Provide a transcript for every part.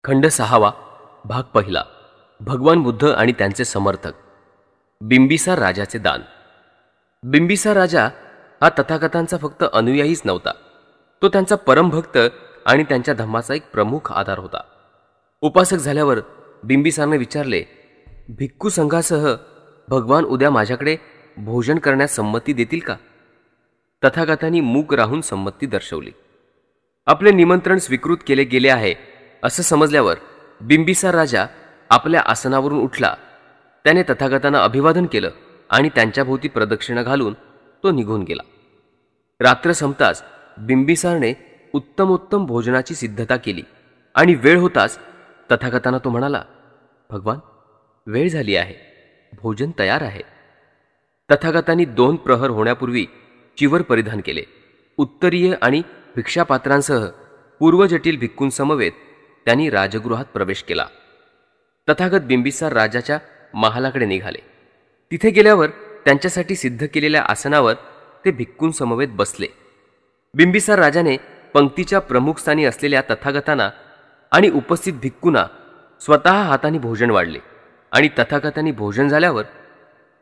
खंड 6वा भाग पहिला. भगवान बुद्ध आणि त्यांचे समर्थक. बिंबिसार राजाचे दान. बिंबिसार राजा हा तथागतांचा फक्त अनुयायीच नव्हता, तो त्यांचा परमभक्त आणि त्यांच्या धम्माचा एक प्रमुख आधार होता. उपासक झाल्यावर बिंबिसारने विचारले, भिक्खू संघासह भगवान उद्या माझ्याकडे भोजन करण्यास संमती देतील का? तथागतांनी मूक राहून संमती दर्शवली. आपले निमंत्रण स्वीकृत केले गेले आहे असं समजल्यावर बिंबिसार राजा आपल्या आसनावरून उठला. त्याने तथागतांना अभिवादन केलं आणि त्यांच्याभोवती प्रदक्षिणा घालून तो निघून गेला. रात्र संपताच बिंबिसारने उत्तमोत्तम भोजनाची सिद्धता केली आणि वेळ होताच तथागतांना तो म्हणाला, भगवान, वेळ झाली आहे, भोजन तयार आहे. तथागतांनी 2 प्रहर होण्यापूर्वी चिवर परिधान केले. उत्तरीय आणि भिक्षापात्रांसह पूर्वजटील भिक्खूंसमवेत त्यांनी राजगृहात प्रवेश केला. तथागत बिंबिसार राजाच्या महालाकडे निघाले. तिथे गेल्यावर त्यांच्यासाठी सिद्ध केलेल्या आसनावर ते भिक्खूंसमवेत बसले. बिंबिसार राजाने पंक्तीच्या प्रमुख स्थानी असलेल्या तथागतांना आणि उपस्थित भिक्खूंना स्वतः हाताने भोजन वाढले आणि तथागतांनी भोजन झाल्यावर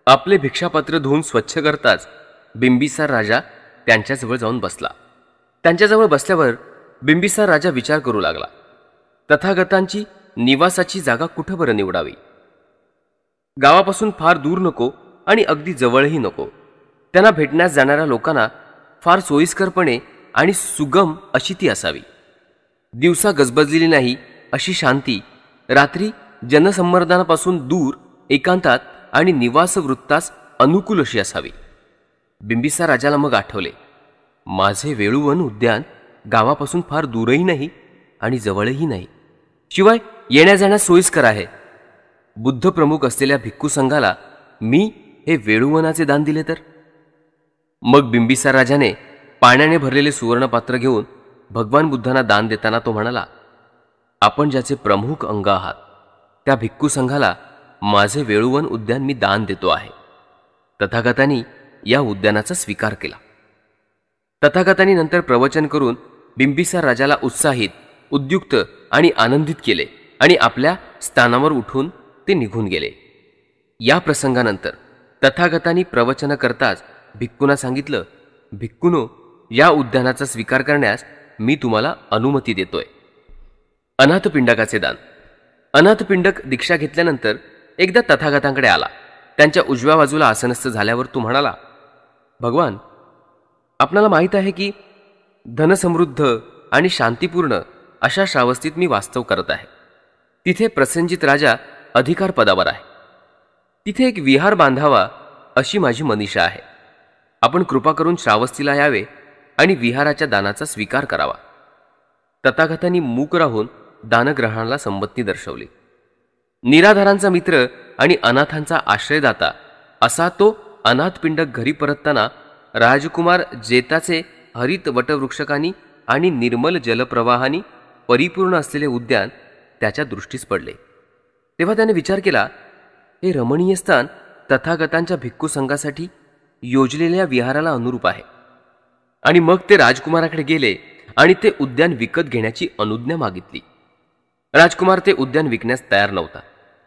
आपले भिक्षापात्र धुवून स्वच्छ करताच बिंबिसार राजा त्यांच्याजवळ जाऊन बसला. त्यांच्याजवळ बसल्यावर बिंबिसार राजा विचार करू लागला, तथागतांची निवासाची जागा कुठं बरं निवडावी? गावापासून फार दूर नको आणि अगदी जवळही नको. त्यांना भेटण्यास जाणाऱ्या लोकांना फार सोयीस्करपणे आणि सुगम अशी ती असावी. दिवसा गजबजलेली नाही अशी शांती, रात्री जनसंमर्दनापासून दूर एकांतात आणि निवास वृत्तास अनुकूल अशी असावी. बिंबिसार राजाला मग आठवले, माझे वेळुवन उद्यान गावापासून फार दूरही नाही आणि जवळही नाही, शिवाय येण्या जाण्यास सोयीस्कर आहे. बुद्ध प्रमुख असलेल्या भिक्खू संघाला मी हे वेळुवनाचे दान दिले तर? मग बिंबिसार राजाने पाण्याने भरलेले सुवर्णपात्र घेऊन भगवान बुद्धांना दान देताना तो म्हणाला, आपण ज्याचे प्रमुख अंग आहात त्या भिक्खू संघाला माझे वेळुवन उद्यान मी दान देतो आहे. तथागतांनी या उद्यानाचा स्वीकार केला. तथागतांनी नंतर प्रवचन करून बिंबिसार राजाला उत्साहित, उद्युक्त आणि आनंदित केले आणि आपल्या स्थानावर उठून ते निघून गेले. या प्रसंगानंतर तथागतांनी प्रवचन करताच भिक्खूंना सांगितलं, भिक्खूनो, या उद्यानाचा स्वीकार करण्यास मी तुम्हाला अनुमती देतोय. अनाथपिंडकाचे दान. अनाथपिंडक दीक्षा घेतल्यानंतर एकदा तथागतांकडे आला. त्यांच्या उजव्या बाजूला आसनस्थ झाल्यावर तो म्हणाला, भगवान, आपणाला माहीत आहे की धनसमृद्ध आणि शांतीपूर्ण अशा श्रावस्तीत मी वास्तव करत आहे. तिथे प्रसेनजित राजा अधिकार पदावर आहे. तिथे एक विहार बांधावा अशी माझी मनीषा आहे. आपण कृपा करून श्रावस्तीला यावे आणि विहाराच्या दानाचा स्वीकार करावा. तथागतांनी मूक राहून दानग्रहणाला संमती दर्शवली. निराधारांचा मित्र आणि अनाथांचा आश्रयदाता असा तो अनाथपिंडक घरी परतताना राजकुमार जेताचे हरित वटवृक्षकांनी आणि निर्मल जलप्रवाहांनी परिपूर्ण असलेले उद्यान त्याच्या दृष्टीस पडले. तेव्हा त्याने विचार केला, हे रमणीय स्थान तथागतांच्या भिक्खू संघासाठी योजलेल्या विहाराला अनुरूप आहे. आणि मग ते राजकुमाराकडे गेले आणि ते उद्यान विकत घेण्याची अनुज्ञा मागितली. राजकुमार ते उद्यान विकण्यास तयार नव्हता,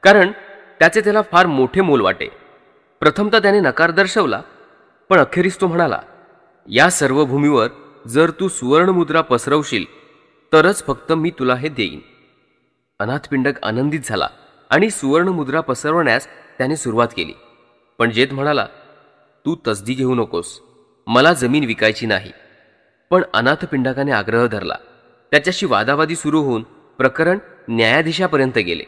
कारण त्याचे त्याला फार मोठे मोल वाटे. प्रथमतः त्याने नकार दर्शवला, पण अखेरीस तो म्हणाला, या सर्व भूमीवर जर तू सुवर्णमुद्रा पसरवशील तरच फक्त मी तुला हे देईन. अनाथपिंडक आनंदित झाला आणि सुवर्णमुद्रा पसरवण्यास त्याने सुरुवात केली. पण जेत म्हणाला, तू तसदी घेऊ नकोस, मला जमीन विकायची नाही. पण अनाथपिंडकाने आग्रह धरला. त्याच्याशी वादावादी सुरू होऊन प्रकरण न्यायाधीशापर्यंत गेले.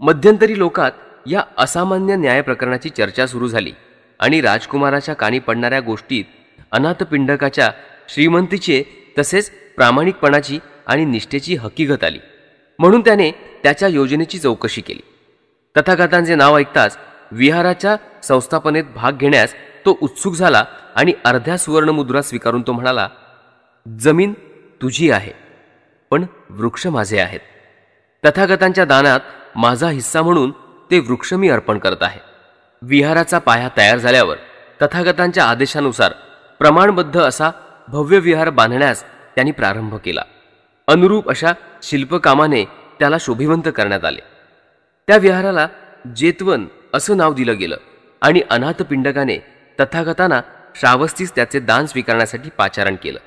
मध्यंतरी लोकात या असामान्य न्याय प्रकरणाची चर्चा सुरू झाली आणि राजकुमाराच्या कानी पडणाऱ्या गोष्टीत अनाथपिंडकाच्या श्रीमंतीचे तसेच प्रामाणिकपणाची आणि निष्ठेची हकीकत आली. म्हणून त्याने त्याच्या योजनेची चौकशी केली. तथागतांचे नाव ऐकताच विहाराच्या संस्थापनेत भाग घेण्यास तो उत्सुक झाला आणि अर्ध्या सुवर्णमुद्रा स्वीकारून तो म्हणाला, जमीन तुझी आहे, पण वृक्ष माझे आहेत. तथागतांच्या दानात माझा हिस्सा म्हणून ते वृक्ष मी अर्पण करत आहे. विहाराचा पाया तयार झाल्यावर तथागतांच्या आदेशानुसार प्रमाणबद्ध असा भव्य विहार बांधण्यास त्यांनी प्रारंभ केला. अनुरूप अशा शिल्पकामाने त्याला शोभिवंत करण्यात आले. त्या विहाराला जेतवन असं नाव दिलं गेलं आणि अनाथ पिंडकाने तथागतांना श्रावस्तीस त्याचे दान स्वीकारण्यासाठी पाचारण केलं.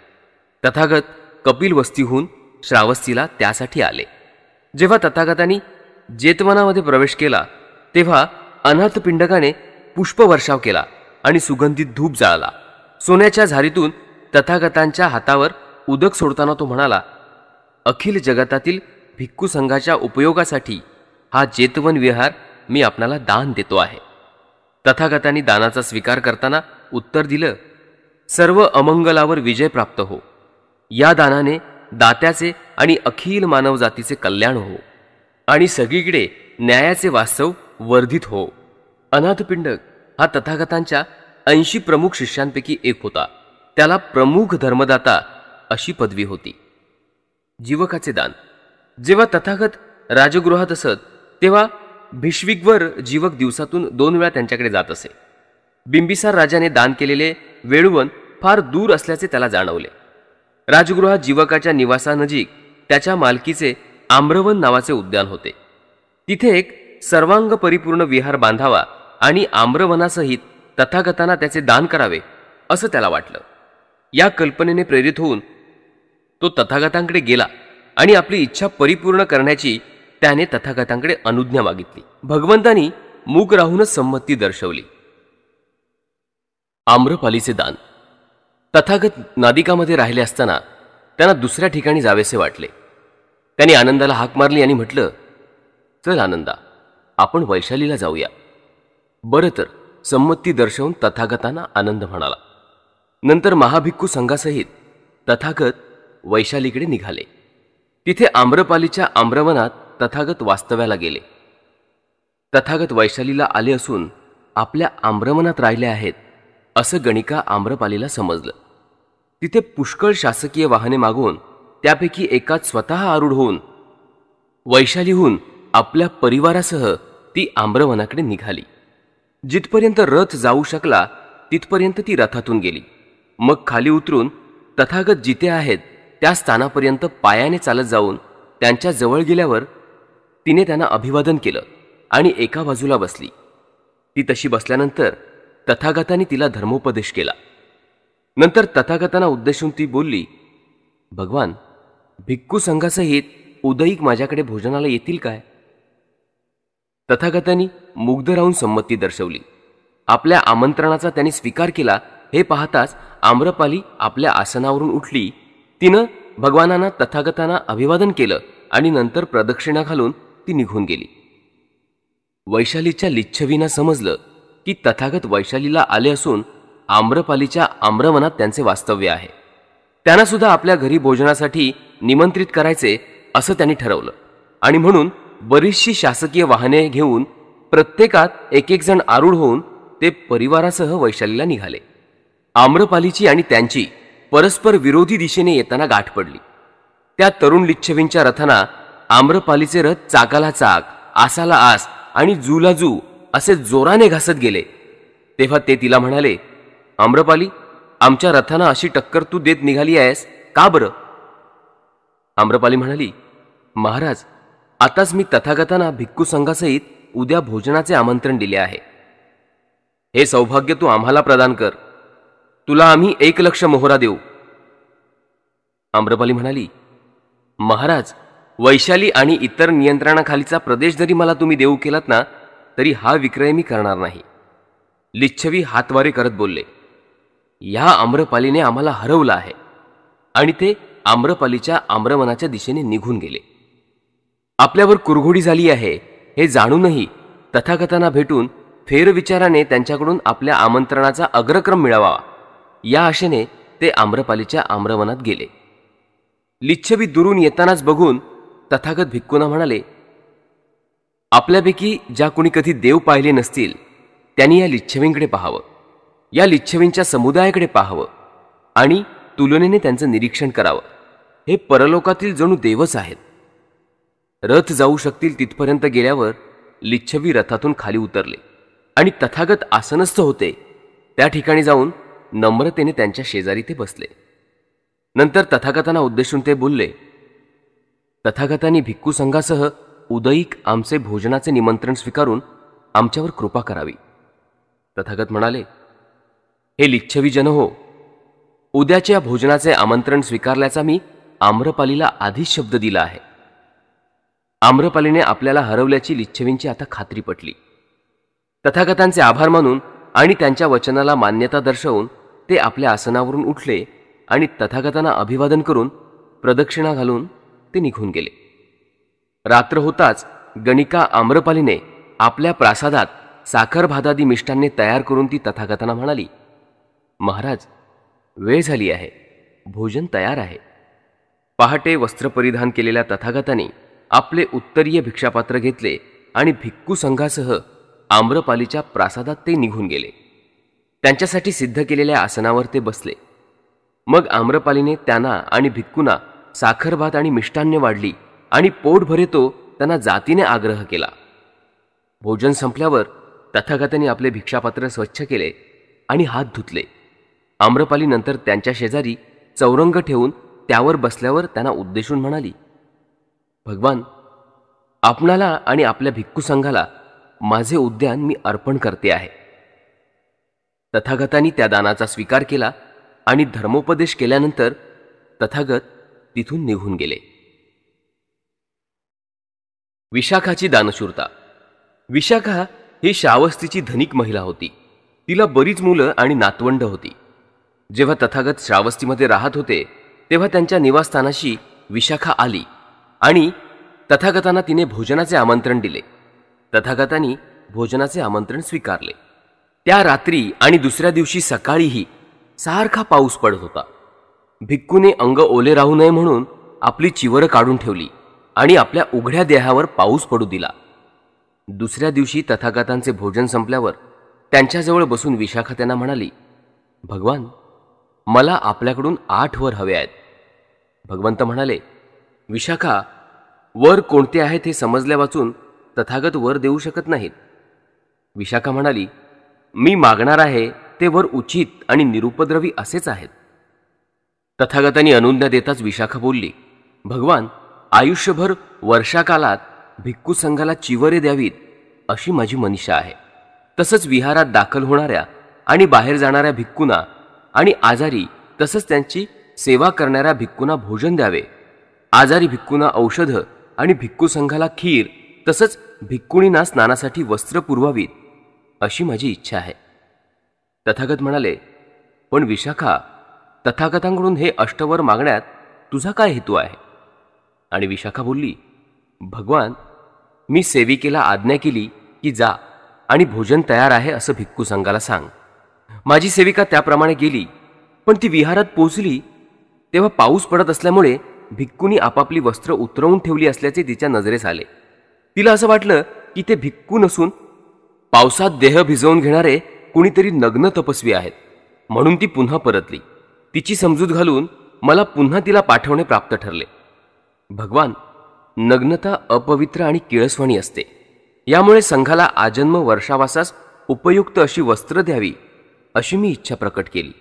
तथागत कपिल वस्तीहून श्रावस्तीला त्यासाठी आले. जेव्हा तथागतांनी जेतवनामध्ये प्रवेश केला तेव्हा अनाथ पिंडकाने पुष्पवर्षाव केला आणि सुगंधित धूप जाळला. सोन्याच्या झारीतून तथागतांच्या हातावर उदक सोडताना तो म्हणाला, अखिल जगतातील भिक्खू संघाच्या उपयोगासाठी हा जेतवन विहार मी आपणाला दान देतो आहे. तथागतांनी दानाचा स्वीकार करताना उत्तर दिलं, सर्व अमंगलावर विजय प्राप्त हो. या दानाने दात्याचे आणि अखिल मानवजातीचे कल्याण हो आणि सगळीकडे न्यायाचे वास्तव वर्धित हो. अनाथपिंडक हा तथागतांच्या 80 प्रमुख शिष्यांपैकी एक होता. त्याला प्रमुख धर्मदाता अशी पदवी होती. जीवकाचे दान. जेव्हा तथागत राजगृहात असत तेव्हा भिष्विकवर जीवक दिवसातून 2 वेळा त्यांच्याकडे जात असे. बिंबिसार राजाने दान केलेले वेळुवन फार दूर असल्याचे त्याला जाणवले. राजगृहात जीवकाच्या निवासानजीक त्याच्या मालकीचे आम्रवन नावाचे उद्यान होते. तिथे एक सर्वांग परिपूर्ण विहार बांधावा आणि आम्रवनासहित तथागतांना त्याचे दान करावे असं त्याला वाटलं. या कल्पनेने प्रेरित होऊन तो तथागतांकडे गेला आणि आपली इच्छा परिपूर्ण करण्याची त्याने तथागतांकडे अनुज्ञा मागितली. भगवंतांनी मूक राहूनच संमती दर्शवली. आम्रपालीचे दान. तथागत नादिकामध्ये राहिले असताना त्यांना दुसऱ्या ठिकाणी जावेसे वाटले. त्यांनी आनंदाला हाक मारली आणि म्हटलं, चल आनंदा, आपण वैशालीला जाऊया. बरं तर, संमती दर्शवून तथागतांना आनंद म्हणाला. नंतर महाभिक्खू संघासहित तथागत वैशालीकडे निघाले. तिथे आम्रपालीच्या आम्रवनात तथागत वास्तव्याला गेले. तथागत वैशालीला आले असून आपल्या आम्रवनात राहिले आहेत असं गणिका आम्रपालीला समजलं. तिथे पुष्कळ शासकीय वाहने मागवून त्यापैकी एकात स्वतः आरूढ होऊन वैशालीहून आपल्या परिवारासह ती आम्रवनाकडे निघाली. जिथपर्यंत रथ जाऊ शकला तिथपर्यंत ती रथातून गेली. मग खाली उतरून तथागत जिथे आहेत त्या स्थानापर्यंत पायाने चालत जाऊन त्यांच्या जवळ गेल्यावर तिने त्यांना अभिवादन केलं आणि एका बाजूला बसली. ती तशी बसल्यानंतर तथागतांनी तिला धर्मोपदेश केला. नंतर तथागतांना उद्देशून ती बोलली, भगवान, भिक्खू संघासहित उदयिक माझ्याकडे भोजनाला येतील काय? तथागतांनी मुग्ध राहून संमती दर्शवली. आपल्या आमंत्रणाचा त्यांनी स्वीकार केला हे पाहताच आम्रपाली आपल्या आसनावरून उठली. तिनं भगवानांना तथागतांना अभिवादन केलं आणि नंतर प्रदक्षिणा घालून ती निघून गेली. वैशालीच्या लिच्छवींना समजलं की तथागत वैशालीला आले असून आम्रपालीच्या आम्रवनात त्यांचे वास्तव्य आहे. त्यांना सुद्धा आपल्या घरी भोजनासाठी निमंत्रित करायचे असं त्यांनी ठरवलं आणि म्हणून बरीचशी शासकीय वाहने घेऊन प्रत्येकात एक एक जण आरूढ होऊन ते परिवारासह वैशालीला निघाले. आम्रपालीची आणि त्यांची परस्पर विरोधी दिशेने येताना गाठ पडली. त्या तरुण लिच्छवींच्या रथांना आम्रपालीचे रथ चाकाला चाक, आसाला आस आणि जूला जू असे जोराने घासत गेले. तेव्हा ते तिला म्हणाले, आम्रपाली, आमच्या रथांना अशी टक्कर तू देत निघाली आहेस का बरं? आम्रपाली म्हणाली, महाराज, आताच मी तथागतांना भिक्खू संघासहित उद्या भोजनाचे आमंत्रण दिले आहे. हे सौभाग्य तू आम्हाला प्रदान कर. तुला आम्ही 1,00,000 मोहरा देऊ. आम्रपाली म्हणाली, महाराज, वैशाली आणि इतर नियंत्रणाखालीचा प्रदेश जरी मला तुम्ही देऊ केलात ना तरी हा विक्रय मी करणार नाही. लिच्छवी हातवारे करत बोलले, या आम्रपालीने आम्हाला हरवलं आहे. आणि ते आम्रपालीच्या आम्रवनाच्या दिशेने निघून गेले. आपल्यावर कुरघोडी झाली आहे हे जाणूनही तथागतांना भेटून फेरविचाराने त्यांच्याकडून आपल्या आमंत्रणाचा अग्रक्रम मिळावा या आशेने ते आम्रपालीच्या आम्रवनात गेले. लिच्छवी दुरून येतानाच बघून तथागत भिक्खूंना म्हणाले, आपल्यापैकी ज्या कोणी कधी देव पाहिले नसतील त्यांनी या लिच्छवींकडे पाहावं, या लिच्छवींच्या समुदायाकडे पाहावं आणि तुलनेने त्यांचं निरीक्षण करावं. हे परलोकातील जणू देवच आहेत. रथ जाऊ शकतील तिथपर्यंत गेल्यावर लिच्छवी रथातून खाली उतरले आणि तथागत आसनस्थ होते त्या ठिकाणी जाऊन नम्रतेने त्यांच्या शेजारी ते बसले. नंतर तथागतांना उद्देशून ते बोलले, तथागतांनी भिक्खू संघासह उदयीक आमचे भोजनाचे निमंत्रण स्वीकारून आमच्यावर कृपा करावी. तथागत म्हणाले, हे लिच्छवी जन हो, उद्याच्या भोजनाचे आमंत्रण स्वीकारल्याचा मी आम्रपालीला आधीच शब्द दिला आहे. आम्रपालीने आपल्याला हरवल्याची लिच्छवींची आता खात्री पटली. तथागतांचे आभार मानून आणि त्यांच्या वचनाला मान्यता दर्शवून ते आपल्या आसनावरून उठले आणि तथागतांना अभिवादन करून प्रदक्षिणा घालून ते निघून गेले. रात्र होताच गणिका आम्रपालीने आपल्या प्रासादात साखर भातादी मिष्टांनी तयार करून ती तथागतांना म्हणाली, महाराज, वेळ झाली आहे, भोजन तयार आहे. पहाटे वस्त्र परिधान केलेल्या तथागतांनी आपले उत्तरीय भिक्षापात्र घेतले आणि भिक्खू संघासह आम्रपालीच्या प्रासादात ते निघून गेले. त्यांच्यासाठी सिद्ध केलेल्या आसनावर ते बसले. मग आम्रपालीने त्यांना आणि भिक्खूंना साखर भात आणि मिष्टान्ने वाढली आणि पोट भरेतो त्यांना जातीने आग्रह केला. भोजन संपल्यावर तथागतांनी आपले भिक्षापात्र स्वच्छ केले आणि हात धुतले. आम्रपाली नंतर त्यांच्या शेजारी चौरंग ठेवून त्यावर बसल्यावर त्यांना उद्देशून म्हणाली, भगवान, आपणाला आणि आपल्या भिक्खू संघाला माझे उद्यान मी अर्पण करते आहे. तथागतांनी त्या दानाचा स्वीकार केला आणि धर्मोपदेश केल्यानंतर तथागत तिथून निघून गेले. विशाखाची दानशूरता. विशाखा ही श्रावस्तीची धनिक महिला होती. तिला बरीच मुलं आणि नातवंड होती. जेव्हा तथागत श्रावस्तीमध्ये राहत होते तेव्हा त्यांच्या निवासस्थानाशी विशाखा आली आणि तथागतांना तिने भोजनाचे आमंत्रण दिले. तथागतांनी भोजनाचे आमंत्रण स्वीकारले. त्या रात्री आणि दुसऱ्या दिवशी सकाळीही सारखा पाऊस पडत होता. भिक्खूने अंग ओले राहू नये म्हणून आपली चिवरं काढून ठेवली आणि आपल्या उघड्या देहावर पाऊस पडू दिला. दुसऱ्या दिवशी तथागतांचे भोजन संपल्यावर त्यांच्याजवळ बसून विशाखा त्यांना म्हणाली, भगवान, मला आपल्याकडून 8 वर हवे आहेत. भगवंत म्हणाले, विशाखा, वर कोणते आहेत हे समजल्या वाचून तथागत वर देऊ शकत नाहीत. विशाखा म्हणाली, मी मागणार आहे ते वर उचित आणि निरुपद्रवी असेच आहेत. तथागतांनी अनुज्ञा देताच विशाखा बोलली, भगवान, आयुष्यभर वर्षाकालात भिक्खू संघाला चिवरे द्यावीत अशी माझी मनीषा आहे. तसंच विहारात दाखल होणाऱ्या आणि बाहेर जाणाऱ्या भिक्खूंना आणि आजारी तसंच त्यांची सेवा करणाऱ्या भिक्खूंना भोजन द्यावे. आजारी भिक्खूंना औषध आणि भिक्खू संघाला खीर तसंच भिक्खुणींना स्नानासाठी वस्त्र पुरवावीत अशी माझी इच्छा आहे. तथागत म्हणाले, पण विशाखा, तथागतांकडून हे अष्टवर मागण्यात तुझा काय हेतू आहे? आणि विशाखा बोलली, भगवान, मी सेविकेला आज्ञा केली की जा आणि भोजन तयार आहे असं भिक्खू संघाला सांग. माझी सेविका त्याप्रमाणे गेली, पण ती विहारात पोहोचली तेव्हा पाऊस पडत असल्यामुळे भिक्खूंनी आपापली वस्त्र उतरवून ठेवली असल्याचे तिच्या नजरेस आले. तिला असं वाटलं की ते भिक्खू नसून पावसात देह भिजवून घेणारे कुणीतरी नग्न तपस्वी आहेत, म्हणून ती पुन्हा परतली. तिची समजूत घालून मला पुन्हा तिला पाठवणे प्राप्त ठरले. भगवान, नग्नता अपवित्र आणि किळसवाणी असते. यामुळे संघाला आजन्म वर्षावासास उपयुक्त अशी वस्त्र द्यावी अशी मी इच्छा प्रकट केली.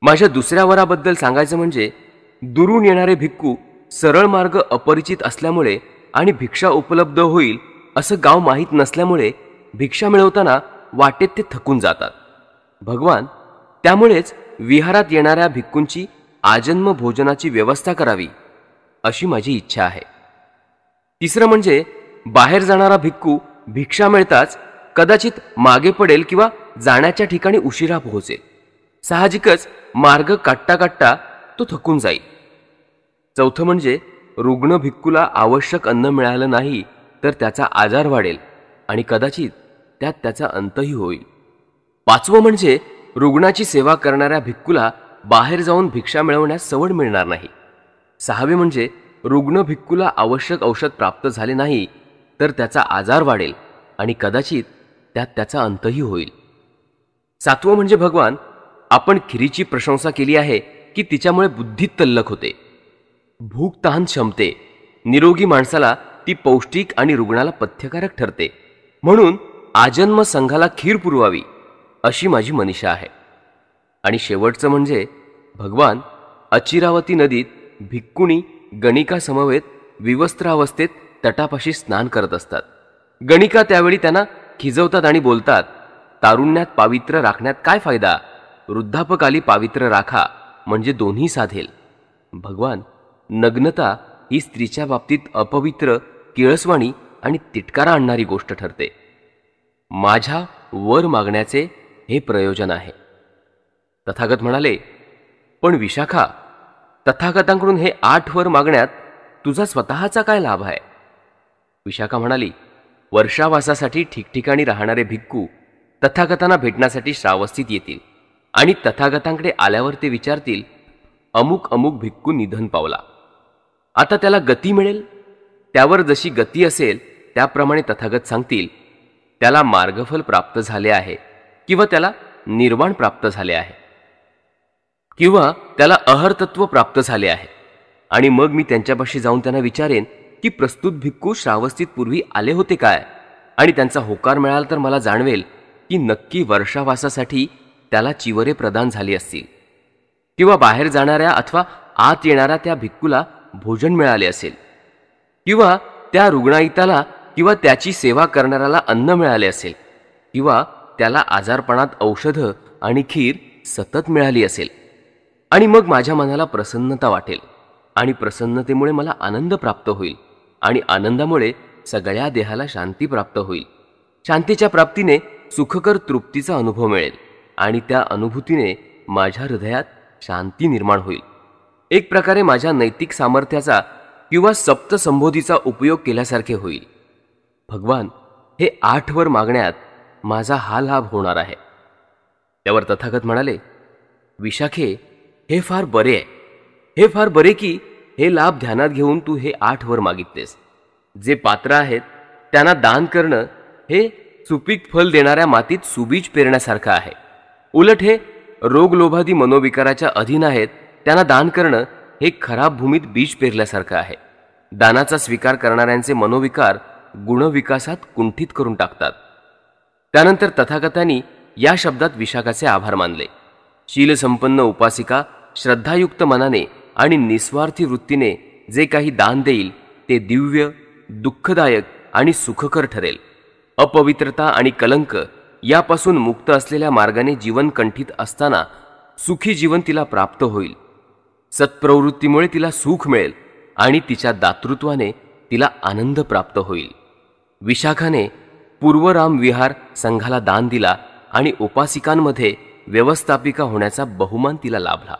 माझ्या दुसऱ्या वराबद्दल सांगायचं म्हणजे दुरून येणारे भिक्खू सरळ मार्ग अपरिचित असल्यामुळे आणि भिक्षा उपलब्ध होईल असं गाव माहीत नसल्यामुळे भिक्षा मिळवताना वाटेत ते थकून जातात. भगवान, त्यामुळेच विहारात येणाऱ्या भिक्खूंची आजन्म भोजनाची व्यवस्था करावी अशी माझी इच्छा आहे. तिसरं म्हणजे बाहेर जाणारा भिक्खू भिक्षा मिळताच कदाचित मागे पडेल किंवा जाण्याच्या ठिकाणी उशिरा पोहोचेल. साहजिकच मार्ग काटता काटता तो थकून जाईल. चौथं म्हणजे रुग्ण भिक्खूला आवश्यक अन्न मिळालं नाही तर त्याचा आजार वाढेल आणि कदाचित त्यात त्याचा अंतही होईल. पाचवं म्हणजे रुग्णाची सेवा करणाऱ्या भिक्खूला बाहेर जाऊन भिक्षा मिळवण्यास सवड मिळणार नाही. सहावे म्हणजे रुग्ण भिक्खूला आवश्यक औषध प्राप्त झाले नाही तर त्याचा आजार वाढेल आणि कदाचित त्यात त्याचा अंतही होईल. सातवं म्हणजे भगवान, आपण खिरीची प्रशंसा केली आहे की तिच्यामुळे बुद्धी तल्लख होते, भूक तहान शमते, निरोगी माणसाला ती पौष्टिक आणि रुग्णाला पथ्यकारक ठरते. म्हणून आजन्म संघाला खीर पुरवावी अशी माझी मनीषा आहे. आणि शेवटचं म्हणजे भगवान, अचिरावती नदीत भिक्खुणी गणिका समवेत विवस्त्रावस्थेत तटापाशी स्नान करत असतात. गणिका त्यावेळी त्यांना खिजवतात आणि बोलतात, तारुण्यात पावित्र्य राखण्यात काय फायदा, वृद्धापकाली पावित्र्य राखा म्हणजे दोन्ही साधेल. भगवान, नग्नता ही स्त्रीच्या बाबतीत अपवित्र, किळसवाणी आणि तिटकारा आणणारी गोष्ट ठरते. माझ्या वर मागण्याचे हे प्रयोजन आहे. तथागत म्हणाले, पण विशाखा, तथागतांकडून हे 8 वर मागण्यात तुझा स्वतःचा काय लाभ आहे? विशाखा म्हणाली, वर्षावासासाठी ठिकठिकाणी राहणारे भिक्खू तथागतांना भेटण्यासाठी श्रावस्तीत येतील आणि तथागतांकडे आल्यावर ते विचारतील, अमुक अमुक भिक्खू निधन पावला, आता त्याला गती मिळेल. त्यावर जशी गती असेल त्याप्रमाणे तथागत सांगतील, त्याला मार्गफल प्राप्त झाले आहे किंवा त्याला निर्वाण प्राप्त झाले आहे किंवा त्याला अहरतत्व प्राप्त झाले आहे. आणि मग मी त्यांच्यापाशी जाऊन त्यांना विचारेन की प्रस्तुत भिक्खू श्रावस्तीत पूर्वी आले होते काय, आणि त्यांचा होकार मिळाला तर मला जाणवेल की नक्की वर्षावासासाठी त्याला चिवरे प्रदान झाली असतील किंवा बाहेर जाणाऱ्या अथवा आत येणाऱ्या त्या भिक्खूला भोजन मिळाले असेल किंवा त्या रुग्णाईताला किंवा त्याची सेवा करणाऱ्याला अन्न मिळाले असेल किंवा त्याला आजारपणात औषधं आणि खीर सतत मिळाली असेल. आणि मग माझ्या मनाला प्रसन्नता वाटेल आणि प्रसन्नतेमुळे मला आनंद प्राप्त होईल आणि आनंदामुळे सगळ्या देहाला शांती प्राप्त होईल. शांतीच्या प्राप्तीने सुखकर तृप्तीचा अनुभव मिळेल आणि त्या अनुभूतीने माझ्या हृदयात शांती निर्माण होईल. एक प्रकारे माझ्या नैतिक सामर्थ्याचा किंवा सप्तसंबोधीचा उपयोग केल्यासारखे होईल. भगवान, हे 8 वर मागण्यात माझा हा लाभ होणार आहे. त्यावर तथागत म्हणाले, विशाखे, हे फार बरे आहे, हे फार बरे की हे लाभ ध्यानात घेऊन तू हे 8 वर मागितलेस. जे पात्र आहेत त्यांना दान करणं हे सुपीक फल देणाऱ्या मातीत सुबीज पेरण्यासारखं आहे. उलट हे रोगलोभादी मनोविकाराच्या अधीन आहेत त्यांना दान करणं हे खराब भूमीत बीज पेरल्यासारखं आहे. दानाचा स्वीकार करणाऱ्यांचे मनोविकार गुणविकासात कुंठित करून टाकतात. त्यानंतर तथागतांनी या शब्दात विशाखाचे आभार मानले. शीलसंपन्न उपासिका श्रद्धायुक्त मनाने आणि निस्वार्थी वृत्तीने जे काही दान देईल ते दिव्य, दुःखदायक आणि सुखकर ठरेल. अपवित्रता आणि कलंक यापासून मुक्त असलेल्या मार्गाने जीवन कंठित असताना सुखी जीवन तिला प्राप्त होईल. सत्प्रवृत्तीमुळे तिला सुख मिळेल आणि तिच्या दातृत्वाने तिला आनंद प्राप्त होईल. विशाखाने पूर्वराम विहार संघाला दान दिला आणि उपासिकांमध्ये व्यवस्थापिका होण्याचा बहुमान तिला लाभला.